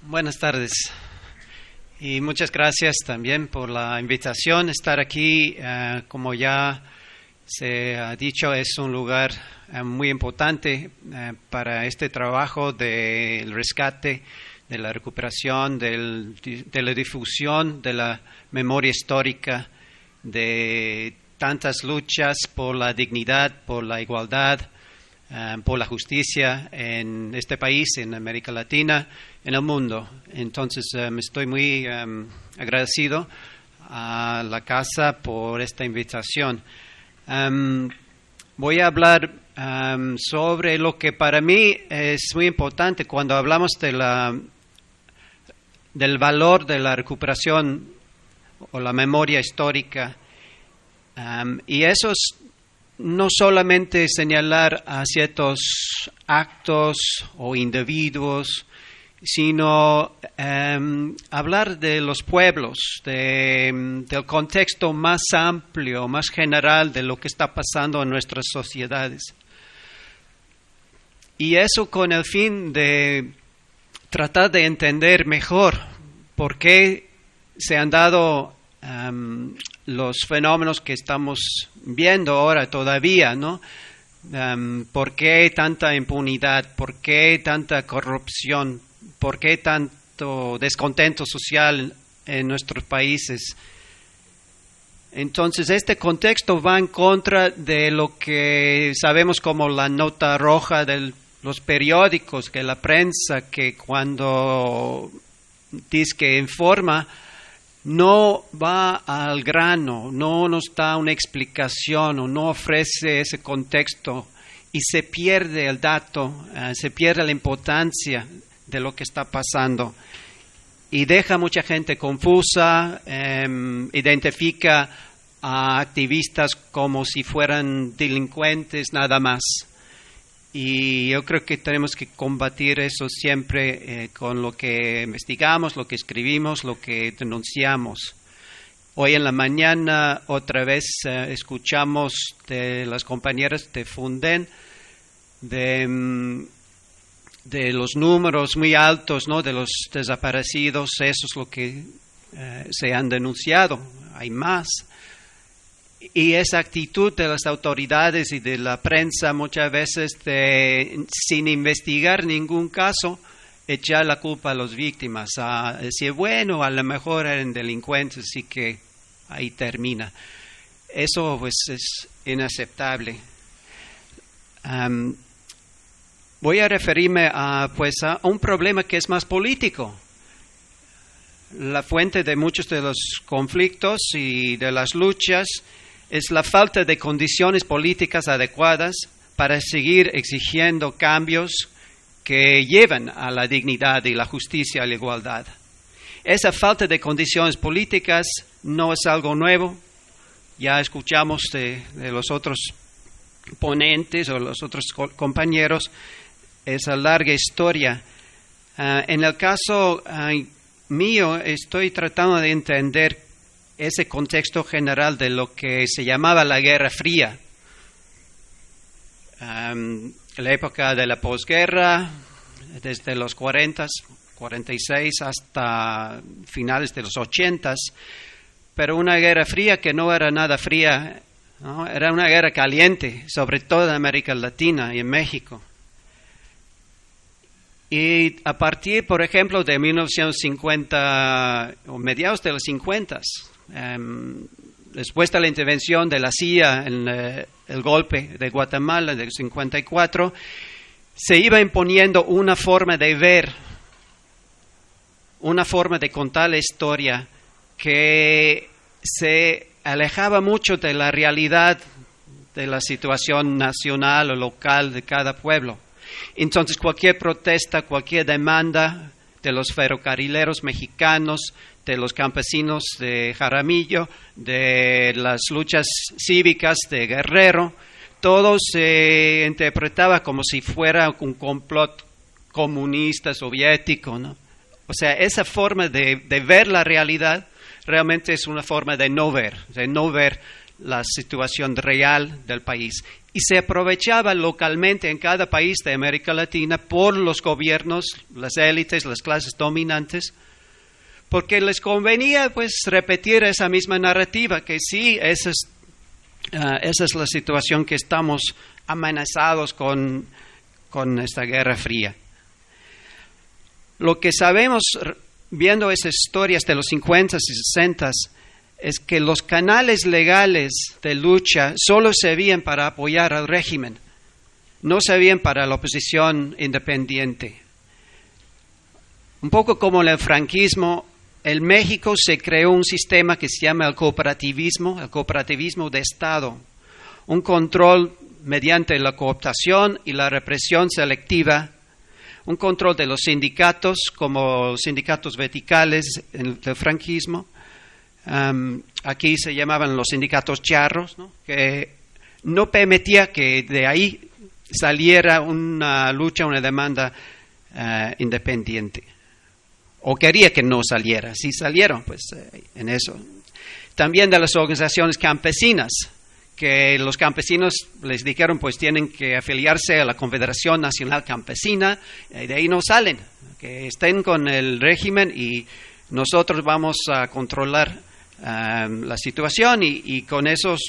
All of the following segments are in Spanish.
Buenas tardes y muchas gracias también por la invitación. Estar aquí, como ya se ha dicho, es un lugar muy importante para este trabajo del rescate, de la recuperación, de la difusión de la memoria histórica, de tantas luchas por la dignidad, por la igualdad, por la justicia en este país, en América Latina, en el mundo. Entonces, estoy muy agradecido a la casa por esta invitación. Voy a hablar sobre lo que para mí es muy importante cuando hablamos del valor de la recuperación o la memoria histórica. Y eso es no solamente señalar a ciertos actos o individuos, sino hablar de los pueblos, del contexto más amplio, más general de lo que está pasando en nuestras sociedades. Y eso con el fin de tratar de entender mejor por qué se han dado los fenómenos que estamos viendo ahora todavía, ¿no? ¿Por qué tanta impunidad? ¿Por qué tanta corrupción? ¿Por qué tanto descontento social en nuestros países? Entonces, este contexto va en contra de lo que sabemos como la nota roja de los periódicos, que la prensa, que cuando dice que informa, no va al grano, no nos da una explicación o no ofrece ese contexto y se pierde el dato, se pierde la importancia de lo que está pasando y deja mucha gente confusa, identifica a activistas como si fueran delincuentes nada más. Y yo creo que tenemos que combatir eso siempre con lo que investigamos, lo que escribimos, lo que denunciamos. Hoy en la mañana otra vez escuchamos de las compañeras de Funden de los números muy altos, ¿no?, de los desaparecidos. Eso es lo que se han denunciado. Hay más. Y esa actitud de las autoridades y de la prensa muchas veces sin investigar ningún caso, echar la culpa a las víctimas. Decir, bueno, a lo mejor eran delincuentes, así que ahí termina. Eso pues es inaceptable. Voy a referirme a un problema que es más político. La fuente de muchos de los conflictos y de las luchas es la falta de condiciones políticas adecuadas para seguir exigiendo cambios que lleven a la dignidad y la justicia y la igualdad. Esa falta de condiciones políticas no es algo nuevo. Ya escuchamos de los otros ponentes o los otros compañeros esa larga historia. En el caso mío, estoy tratando de entender ese contexto general de lo que se llamaba la Guerra Fría. La época de la posguerra, desde los 46 hasta finales de los 80, pero una guerra fría que no era nada fría, ¿no? Era una guerra caliente, sobre todo en América Latina y en México. Y a partir, por ejemplo, de 1950, o mediados de los 50, después de la intervención de la CIA en el golpe de Guatemala del 54, se iba imponiendo una forma de ver, una forma de contar la historia que se alejaba mucho de la realidad de la situación nacional o local de cada pueblo. Entonces, cualquier protesta, cualquier demanda de los ferrocarrileros mexicanos, de los campesinos de Jaramillo, de las luchas cívicas de Guerrero, todo se interpretaba como si fuera un complot comunista soviético, ¿no? O sea, esa forma de ver la realidad realmente es una forma de no ver la situación real del país. Y se aprovechaba localmente en cada país de América Latina por los gobiernos, las élites, las clases dominantes, porque les convenía pues repetir esa misma narrativa, que sí, esa es la situación que estamos amenazados con esta Guerra Fría. Lo que sabemos viendo esas historias de los 50s y 60s es que los canales legales de lucha solo servían para apoyar al régimen, no servían para la oposición independiente. Un poco como el franquismo, en México se creó un sistema que se llama el cooperativismo de Estado, un control mediante la cooptación y la represión selectiva, un control de los sindicatos como sindicatos verticales del franquismo. Aquí se llamaban los sindicatos charros, ¿no? Que no permitía que de ahí saliera una lucha, una demanda independiente. O quería que no saliera. Si salieron, pues en eso. También de las organizaciones campesinas, que los campesinos les dijeron pues tienen que afiliarse a la Confederación Nacional Campesina, y de ahí no salen, que estén con el régimen y nosotros vamos a controlar la situación, y con esas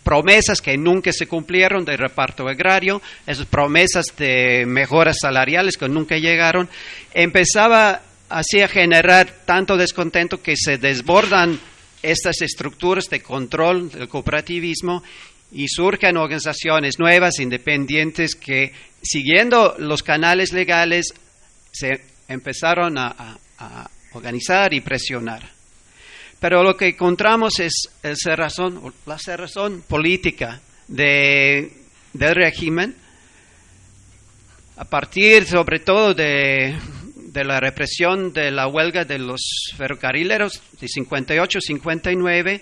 promesas que nunca se cumplieron de reparto agrario, esas promesas de mejoras salariales que nunca llegaron, empezaba así a generar tanto descontento que se desbordan estas estructuras de control del cooperativismo y surgen organizaciones nuevas, independientes, que siguiendo los canales legales se empezaron a organizar y presionar. Pero lo que encontramos es la cerrazón política del régimen, a partir sobre todo de la represión de la huelga de los ferrocarrileros de 58-59,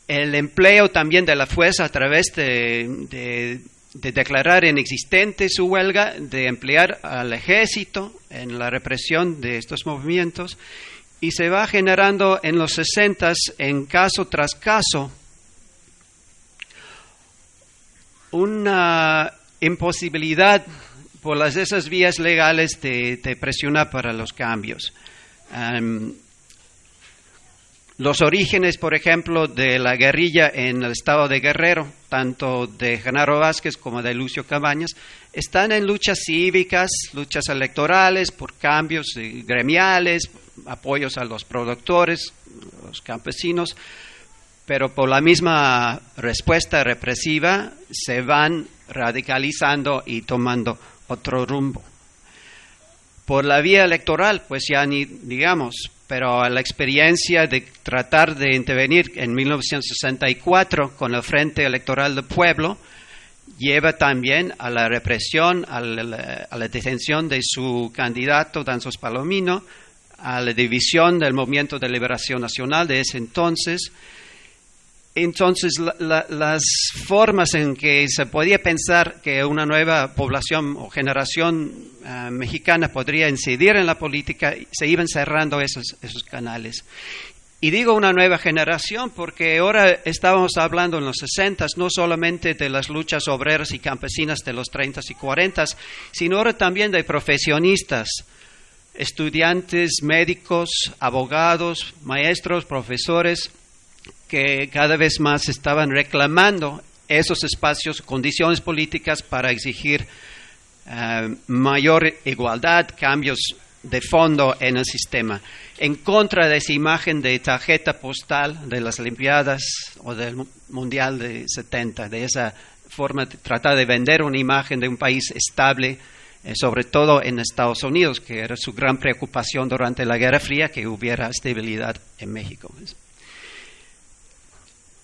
el empleo también de la fuerza a través de declarar inexistente su huelga, de emplear al ejército en la represión de estos movimientos, y se va generando en los 60s, en caso tras caso, una imposibilidad por esas vías legales de presionar para los cambios. Los orígenes, por ejemplo, de la guerrilla en el estado de Guerrero, tanto de Genaro Vázquez como de Lucio Cabañas, están en luchas cívicas, luchas electorales, por cambios gremiales, apoyos a los productores, los campesinos, pero por la misma respuesta represiva se van radicalizando y tomando otro rumbo. Por la vía electoral, pues ya ni digamos, pero la experiencia de tratar de intervenir en 1964 con el Frente Electoral del Pueblo lleva también a la represión, a la detención de su candidato, Danzos Palomino, a la división del Movimiento de Liberación Nacional de ese entonces. Entonces, las formas en que se podía pensar que una nueva población o generación mexicana podría incidir en la política, se iban cerrando esos canales. Y digo una nueva generación porque ahora estábamos hablando en los 60s no solamente de las luchas obreras y campesinas de los 30s y 40s, sino ahora también de profesionistas, estudiantes, médicos, abogados, maestros, profesores, que cada vez más estaban reclamando esos espacios, condiciones políticas para exigir mayor igualdad, cambios de fondo en el sistema, en contra de esa imagen de tarjeta postal de las Olimpiadas o del Mundial de 70, de esa forma de tratar de vender una imagen de un país estable, sobre todo en Estados Unidos, que era su gran preocupación durante la Guerra Fría, que hubiera estabilidad en México.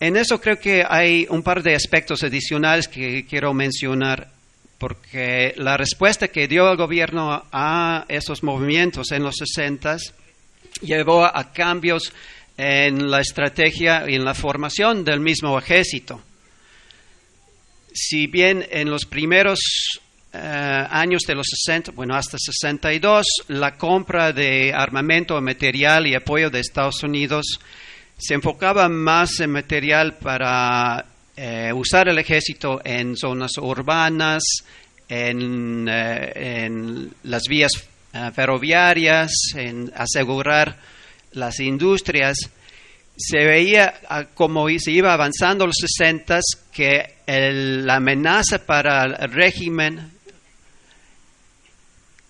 En eso creo que hay un par de aspectos adicionales que quiero mencionar, porque la respuesta que dio el gobierno a esos movimientos en los 60s llevó a cambios en la estrategia y en la formación del mismo ejército. Si bien en los primeros años de los 60, bueno, hasta 62, la compra de armamento, material y apoyo de Estados Unidos se enfocaba más en material para usar el ejército en zonas urbanas, en las vías ferroviarias, en asegurar las industrias. Se veía como se iba avanzando los 60s que la amenaza para el régimen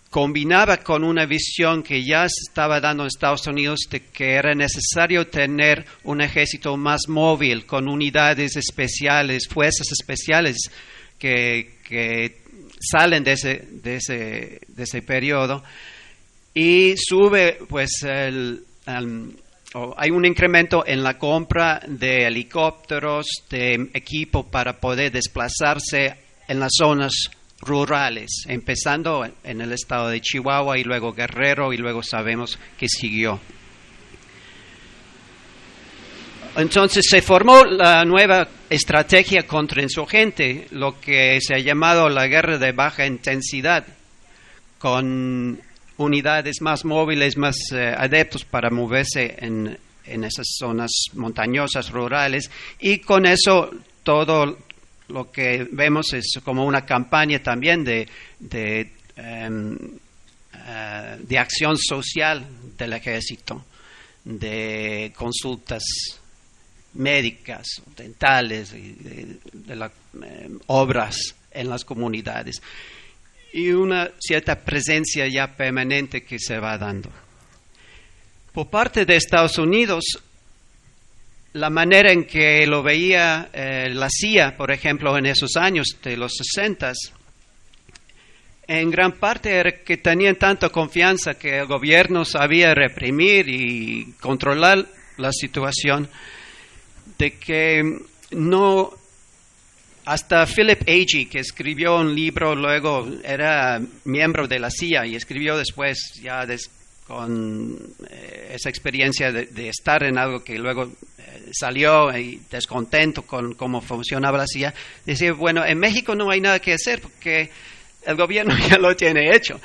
combinaba con una visión que ya se estaba dando en Estados Unidos de que era necesario tener un ejército más móvil, con unidades especiales, fuerzas especiales que salen de ese periodo, y sube pues hay un incremento en la compra de helicópteros, de equipo para poder desplazarse en las zonas rurales, empezando en el estado de Chihuahua y luego Guerrero, y luego sabemos que siguió. Entonces se formó la nueva estrategia contrainsurgente, lo que se ha llamado la guerra de baja intensidad, con unidades más móviles, más adeptos para moverse en esas zonas montañosas, rurales, y con eso todo lo que vemos es como una campaña también de acción social del ejército, de consultas médicas, dentales, de las obras en las comunidades, y una cierta presencia ya permanente que se va dando. Por parte de Estados Unidos, la manera en que lo veía la CIA, por ejemplo, en esos años de los 60s, en gran parte era que tenían tanta confianza que el gobierno sabía reprimir y controlar la situación, de que no. Hasta Philip Agee, que escribió un libro, luego era miembro de la CIA y escribió después, ya con esa experiencia de estar en algo que luego salió y descontento con cómo funcionaba la CIA, decía, bueno, en México no hay nada que hacer porque el gobierno ya lo tiene hecho.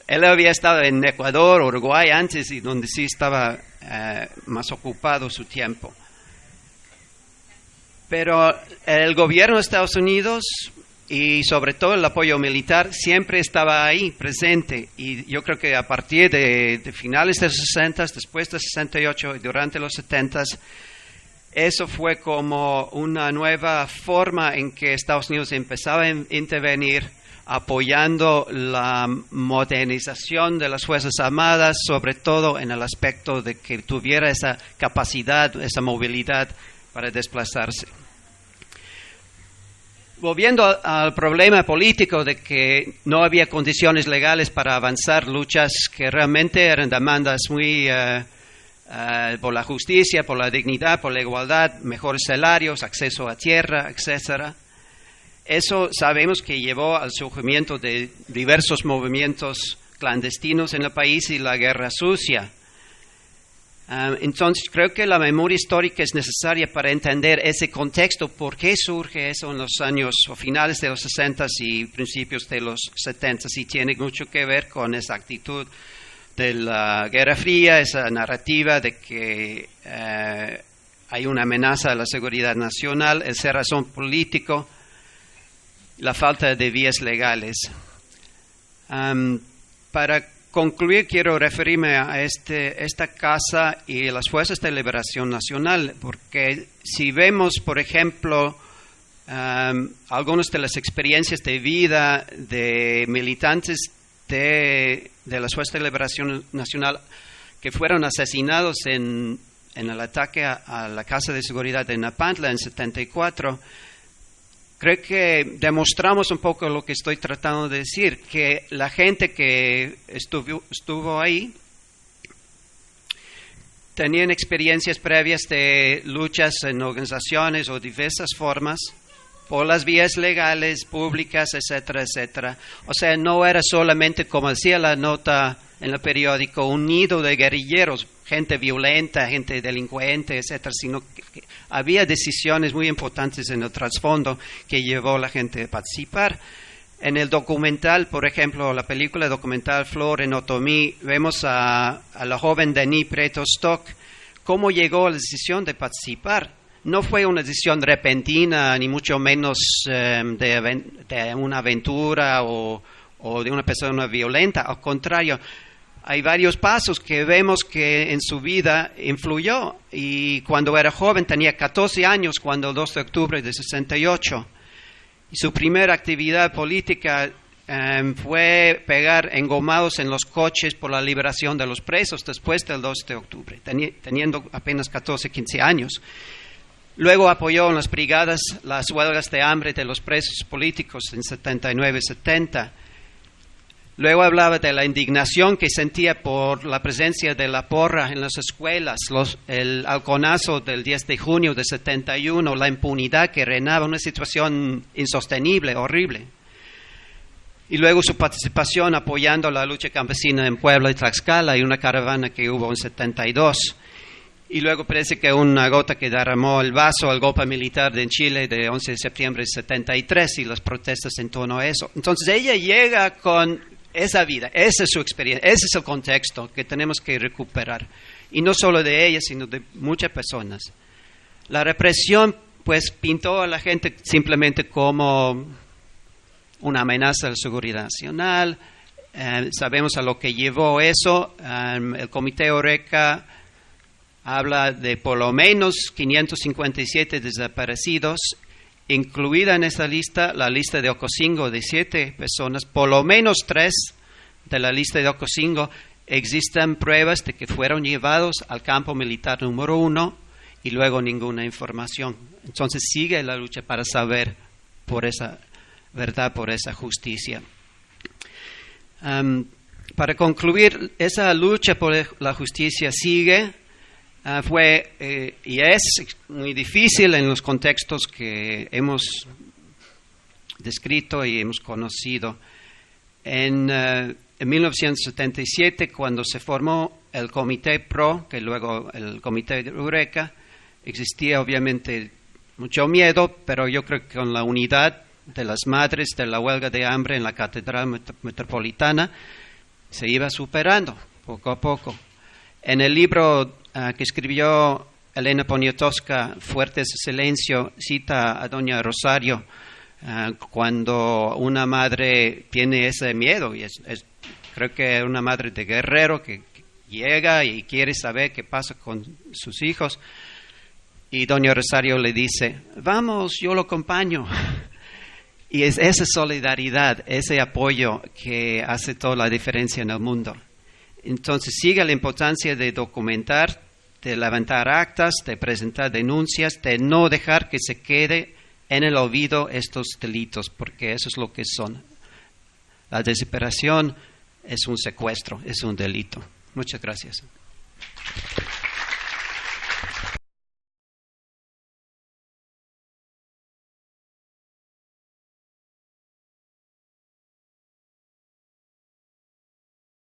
Él había estado en Ecuador, Uruguay antes, y donde sí estaba más ocupado su tiempo. Pero el gobierno de Estados Unidos y sobre todo el apoyo militar siempre estaba ahí presente, y yo creo que a partir de finales de los 60, después de 68 y durante los 70, eso fue como una nueva forma en que Estados Unidos empezaba a intervenir, apoyando la modernización de las Fuerzas Armadas, sobre todo en el aspecto de que tuviera esa capacidad, esa movilidad para desplazarse. Volviendo al problema político de que no había condiciones legales para avanzar luchas que realmente eran demandas muy por la justicia, por la dignidad, por la igualdad, mejores salarios, acceso a tierra, etcétera. Eso sabemos que llevó al surgimiento de diversos movimientos clandestinos en el país y la guerra sucia. Entonces, creo que la memoria histórica es necesaria para entender ese contexto, por qué surge eso en los años o finales de los 60 y principios de los 70, y tiene mucho que ver con esa actitud de la Guerra Fría, esa narrativa de que hay una amenaza a la seguridad nacional, el cerrazón político, la falta de vías legales. Para concluir, quiero referirme a esta casa y las Fuerzas de Liberación Nacional, porque si vemos, por ejemplo, algunas de las experiencias de vida de militantes de las Fuerzas de Liberación Nacional que fueron asesinados en el ataque a la Casa de Seguridad de Napantla en 74, creo que demostramos un poco lo que estoy tratando de decir, que la gente que estuvo ahí tenían experiencias previas de luchas en organizaciones o diversas formas, por las vías legales, públicas, etcétera, etcétera. O sea, no era solamente, como decía la nota en el periódico, un nido de guerrilleros, gente violenta, gente delincuente, etcétera, sino que había decisiones muy importantes en el trasfondo que llevó a la gente a participar. En el documental, por ejemplo, la película documental Flor en Otomí, vemos a la joven Denis Preto Stock cómo llegó a la decisión de participar. No fue una decisión repentina, ni mucho menos de una aventura o de una persona violenta. Al contrario, hay varios pasos que vemos que en su vida influyó. Y cuando era joven, tenía 14 años, cuando el 2 de octubre de 68. Y su primera actividad política fue pegar engomados en los coches por la liberación de los presos después del 2 de octubre, teniendo apenas 14, 15 años. Luego apoyó en las brigadas las huelgas de hambre de los presos políticos en 79-70. Luego hablaba de la indignación que sentía por la presencia de la porra en las escuelas, el halconazo del 10 de junio de 71, la impunidad que reinaba, una situación insostenible, horrible. Y luego su participación apoyando la lucha campesina en Puebla y Tlaxcala y una caravana que hubo en 72. Y luego parece que una gota que derramó el vaso al golpe militar en Chile de 11 de septiembre de 73 y las protestas en torno a eso. Entonces ella llega con esa vida, esa es su experiencia, ese es el contexto que tenemos que recuperar. Y no solo de ella, sino de muchas personas. La represión, pues, pintó a la gente simplemente como una amenaza a la seguridad nacional. Sabemos a lo que llevó eso. El Comité Eureka habla de por lo menos 557 desaparecidos, incluida en esta lista la lista de Ocosingo de 7 personas, por lo menos 3 de la lista de Ocosingo existen pruebas de que fueron llevados al campo militar número 1 y luego ninguna información. Entonces sigue la lucha para saber por esa verdad, por esa justicia. Para concluir, esa lucha por la justicia sigue. Fue y es muy difícil en los contextos que hemos descrito y hemos conocido. En 1977, cuando se formó el Comité PRO, que luego el Comité Eureka, existía obviamente mucho miedo, pero yo creo que con la unidad de las madres de la huelga de hambre en la Catedral Metropolitana se iba superando poco a poco. En el libro que escribió Elena Poniatowska, Fuerte ese silencio, cita a doña Rosario cuando una madre tiene ese miedo, y creo que es una madre de guerrero que llega y quiere saber qué pasa con sus hijos, y doña Rosario le dice, vamos, yo lo acompaño. Y es esa solidaridad, ese apoyo que hace toda la diferencia en el mundo. Entonces sigue la importancia de documentar, de levantar actas, de presentar denuncias, de no dejar que se quede en el olvido estos delitos, porque eso es lo que son. La desesperación es un secuestro, es un delito. Muchas gracias.